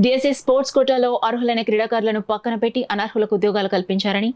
DSC sports కోటాలో అర్హులైన క్రీడాకారులను పక్కన పెట్టి అనర్హులకు ఉద్యోగాలు కల్పించారని,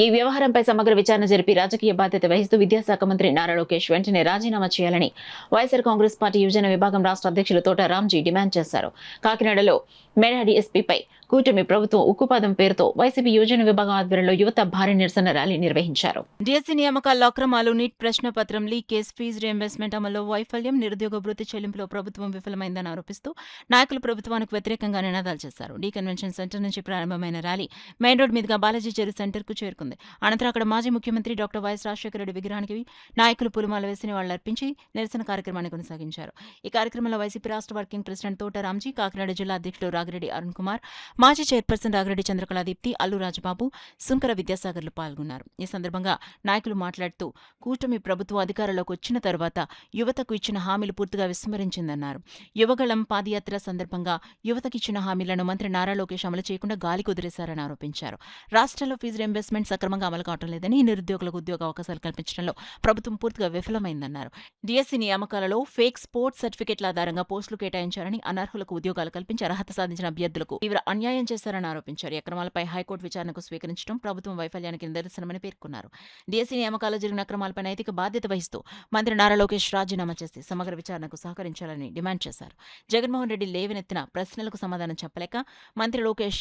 ఈ వ్యవహారంపై సమగ్ర విచారణ జరిపి రాజకీయ బాధ్యత వహిస్తూ విద్యాశాఖ మంత్రి నారా లోకేష్ వెంటనే రాజీనామా చేయాలని వైఎస్ఆర్ కాంగ్రెస్ పార్టీ యువజన విభాగం రాష్ట్ర అధ్యక్షులు తోట రాంజీ డిమాండ్ చేశారు. కాకినాడలో మెగా డిఎస్పీపై కూటమి ప్రభుత్వం ఉక్కుపాదం పేరుతో వైసీపీ యువజన విభాగం ఆధ్వర్యంలో యువత భారీ నిరసన ర్యాలీ నిర్వహించారు. డిఎస్సి నియామకాల్లో అక్రమాలు, నీట్ ప్రశ్నపత్రం లీకేజ్, ఫీజు రీయింబర్స్మెంట్ అమల్లో వైఫల్యం, నిరుద్యోగ భృతి చెల్లింపులో ప్రభుత్వం విఫలమైందని ఆరోపిస్తూ నాయకులు ప్రభుత్వానికి వ్యతిరేకంగా నినాదాలు చేశారు. డి కన్వెన్షన్ సెంటర్ నుంచి ప్రారంభమైన ర్యాలీ మెయిన్ రోడ్ మీదుగా బాలాజీ చెరువు సెంటర్ కు చేరుకుంది. అనంతరం అక్కడ మాజీ ముఖ్యమంత్రి డాక్టర్ వైఎస్ రాజశేఖర రెడ్డి విగ్రహానికి నాయకులు పూలమాల వేసి నివాళులర్పించి నిరసన కార్యక్రమాన్ని కొనసాగించారు. ఈ కార్యక్రమంలో వైసీపీ రాష్ట్ర వర్కింగ్ ప్రెసిడెంట్ తోట రాంజీ, కాకినాడ జిల్లా అధ్యక్షుడు రాగిరెడ్డి అరుణ్ కుమార్, మాజీ చైర్పర్సన్ రాగిరెడ్డి చంద్రకళాదీప్తి, అల్లు రాజబాబు, సుంకర విద్యాసాగర్లు పాల్గొన్నారు. ఈ సందర్భంగా నాయకులు మాట్లాడుతూ కూటమి ప్రభుత్వం అధికారంలోకి వచ్చిన తర్వాత యువతకు ఇచ్చిన హామీలు పూర్తిగా విస్మరించిందన్నారు. యువగళం పాదయాత్ర సందర్భంగా యువతకిచ్చిన హామీలను మంత్రి నారా లోకేష్ అమలు చేయకుండా గాలికి వదిలేశారని ఆరోపించారు. రాష్ట్రంలో ఫీజు రీయింబర్స్మెంట్ సక్రమంగా అమలు కావడం లేదని, నిరుద్యోగులకు ఉద్యోగ అవకాశాలు కల్పించడంలో ప్రభుత్వం పూర్తిగా విఫలమైందన్నారు. డిఎస్సి నియామకాలలో ఫేక్ స్పోర్ట్స్ సర్టిఫికెట్ల ఆధారంగా పోస్టులు కేటాయించారని, అనర్హులకు ఉద్యోగాలు కల్పించి అర్హత సాధించిన అభ్యర్థులకు తీవ్ర అన్యాయం చేశారని ఆరోపించారు. ఈ అక్రమాలపై హైకోర్టు విచారణకు స్వీకరించడం ప్రభుత్వం వైఫల్యానికి నిదర్శనమని పేర్కొన్నారు. డిఎస్సి నియామకాల్లో జరిగిన అక్రమాలపై నైతిక బాధ్యత వహిస్తూ మంత్రి నారా లోకేష్ రాజీనామా చేసి సమగ్ర విచారణకు సహకరించాలని డిమాండ్ చేశారు. జగన్మోహన్ రెడ్డి లేవనెత్తిన ప్రశ్నలకు సమాధానం చెప్పలేక మంత్రి లోకేష్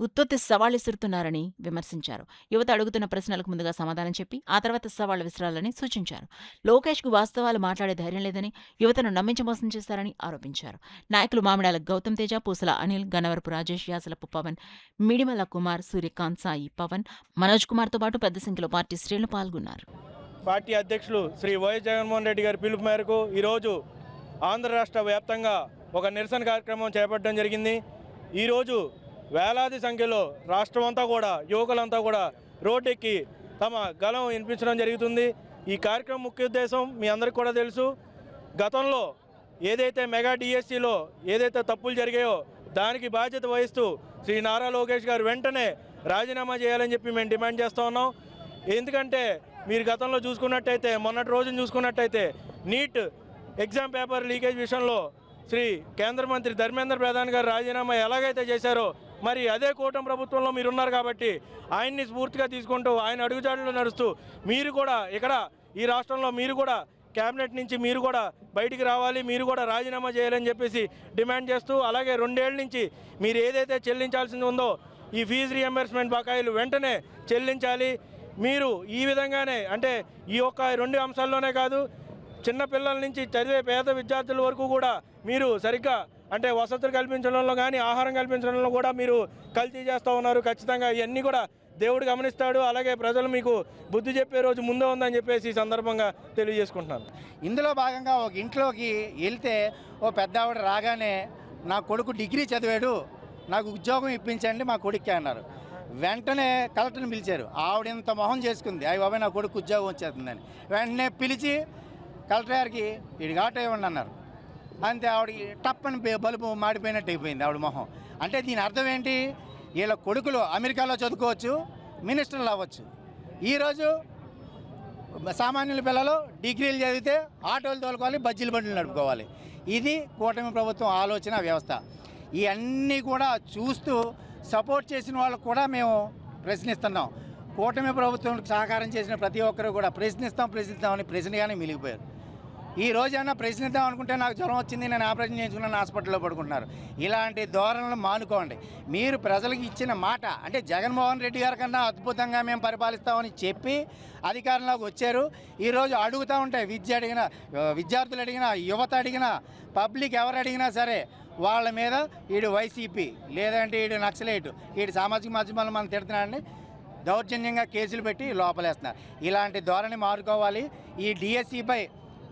ఉత్తొత్తి సవాళ్లు విసురుతున్నారని విమర్శించారు. యువత అడుగుతున్న ప్రశ్నలకు ముందుగా సమాధానం చెప్పి ఆ తర్వాత సవాళ్లు విసరాలని సూచించారు. లోకేష్కు వాస్తవాలు మాట్లాడే ధైర్యం లేదని, యువతను నమ్మించి మోసం చేశారని ఆరోపించారు. నాయకులు మామిడాల గౌతమ్ తేజ, పూసల అనిల్, గన్నవరపు రాజేష్, యాసలపు పవన్, మిడిమల కుమార్, సూర్యకాంత్, సాయి పవన్, మనోజ్ కుమార్తో పాటు పెద్ద సంఖ్యలో పార్టీ శ్రేణులు పాల్గొన్నారు. పార్టీ అధ్యక్షులు శ్రీ వైఎస్ జగన్మోహన్ రెడ్డి గారి పిలుపు మేరకు ఈరోజు ఆంధ్ర రాష్ట్ర వ్యాప్తంగా ఒక నిరసన కార్యక్రమం చేపట్టడం జరిగింది. ఈరోజు వేలాది సంఖ్యలో రాష్ట్రం అంతా కూడా యువకులంతా కూడా రోడ్డెక్కి తమ గలం వినిపించడం జరుగుతుంది. ఈ కార్యక్రమం ముఖ్య ఉద్దేశం మీ అందరికీ కూడా తెలుసు. గతంలో ఏదైతే మెగా డిఎస్సిలో ఏదైతే తప్పులు జరిగాయో దానికి బాధ్యత వహిస్తూ శ్రీ నారా లోకేష్ గారు వెంటనే రాజీనామా చేయాలని చెప్పి మేము డిమాండ్ చేస్తూ ఉన్నాం. ఎందుకంటే మీరు గతంలో చూసుకున్నట్టయితే, మొన్నటి రోజున చూసుకున్నట్టయితే నీట్ ఎగ్జామ్ పేపర్ లీకేజ్ విషయంలో శ్రీ కేంద్ర మంత్రి ధర్మేంద్ర ప్రధాన్ గారు రాజీనామా ఎలాగైతే చేశారో, మరి అదే కూటమి ప్రభుత్వంలో మీరున్నారు కాబట్టి ఆయన్ని స్ఫూర్తిగా తీసుకుంటూ ఆయన అడుగుజాడలో నడుస్తూ మీరు కూడా ఇక్కడ ఈ రాష్ట్రంలో మీరు కూడా క్యాబినెట్ నుంచి మీరు కూడా బయటికి రావాలి, మీరు కూడా రాజీనామా చేయాలని చెప్పేసి డిమాండ్ చేస్తూ, అలాగే 2 ఏళ్ల నుంచి మీరు ఏదైతే చెల్లించాల్సింది ఉందో ఈ ఫీజు రీయింబర్స్మెంట్ బకాయిలు వెంటనే చెల్లించాలి. మీరు ఈ విధంగానే అంటే ఈ ఒక్క 2 అంశాల్లోనే కాదు, చిన్నపిల్లల నుంచి చదివే పేద విద్యార్థుల వరకు కూడా మీరు సరిగ్గా అంటే వసతులు కల్పించడంలో కానీ ఆహారం కల్పించడంలో కూడా మీరు కల్తీ చేస్తూ ఉన్నారు. ఖచ్చితంగా ఇవన్నీ కూడా దేవుడు గమనిస్తాడు. అలాగే ప్రజలు మీకు బుద్ధి చెప్పే రోజు ముందే ఉందని చెప్పేసి ఈ సందర్భంగా తెలియజేసుకుంటున్నాను. ఇందులో భాగంగా ఒక ఇంట్లోకి వెళ్తే ఓ పెద్ద ఆవిడ రాగానే నా కొడుకు డిగ్రీ చదివాడు, నాకు ఉద్యోగం ఇప్పించండి మా కొడుక్కి అన్నారు. వెంటనే కలెక్టర్ని పిలిచారు. ఆవిడ ఇంత మొహం చేసుకుంది, అయ్యి బాబాయ్ నా కొడుకు ఉద్యోగం వచ్చేస్తుందని. వెంటనే పిలిచి కలెక్టర్ గారికి ఇది ఆటో ఇవ్వండి అన్నారు. అంతే, ఆవిడకి టప్పని బలుపు మాడిపోయినట్టు అయిపోయింది ఆవిడ మొహం. అంటే దీని అర్థం ఏంటి? వీళ్ళ కొడుకులు అమెరికాలో చదువుకోవచ్చు, మినిస్టర్లు అవ్వచ్చు. ఈరోజు సామాన్యుల పిల్లలు డిగ్రీలు చదివితే ఆటోలు తోలుకోవాలి, బజ్జీల బండ్లు నడుపుకోవాలి. ఇది కూటమి ప్రభుత్వం ఆలోచన వ్యవస్థ. ఇవన్నీ కూడా చూస్తూ సపోర్ట్ చేసిన వాళ్ళకు కూడా మేము ప్రశ్నిస్తున్నాం. కూటమి ప్రభుత్వానికి సహకారం చేసిన ప్రతి ఒక్కరు కూడా ప్రశ్నిస్తామని ప్రశ్నగానే మిలిగిపోయారు. ఈ రోజైనా ప్రశ్నిద్దాం అనుకుంటే నాకు జ్వరం వచ్చింది, నేను ఆపరేషన్ చేయించుకున్నాను, హాస్పిటల్లో పడుకుంటున్నారు. ఇలాంటి ధోరణులు మానుకోండి. మీరు ప్రజలకు ఇచ్చిన మాట అంటే జగన్మోహన్ రెడ్డి గారి కన్నా అద్భుతంగా మేము పరిపాలిస్తామని చెప్పి అధికారంలోకి వచ్చారు. ఈరోజు అడుగుతూ ఉంటే విద్యార్థులు అడిగినా, యువత అడిగినా, పబ్లిక్ ఎవరు అడిగినా సరే వాళ్ళ మీద ఈడు వైసీపీ లేదంటే ఈడు నక్సలైట్, ఈడు సామాజిక మాధ్యమాల్లో మనం తిడుతున్నాడని దౌర్జన్యంగా కేసులు పెట్టి లోపలేస్తున్నారు. ఇలాంటి ధోరణి మారుకోవాలి. ఈ డిఎస్సిపై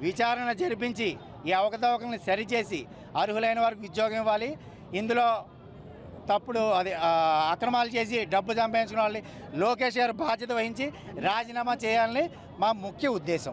విచారణ జరిపించి ఈ అవకతవకల్ని సరిచేసి అర్హులైన వారికి ఉద్యోగం ఇవ్వాలి. ఇందులో అక్రమాలు చేసి డబ్బు సంపాదించుకున్న వాళ్ళని లోకేష్ గారు బాధ్యత వహించి రాజీనామా చేయాలని మా ముఖ్య ఉద్దేశం.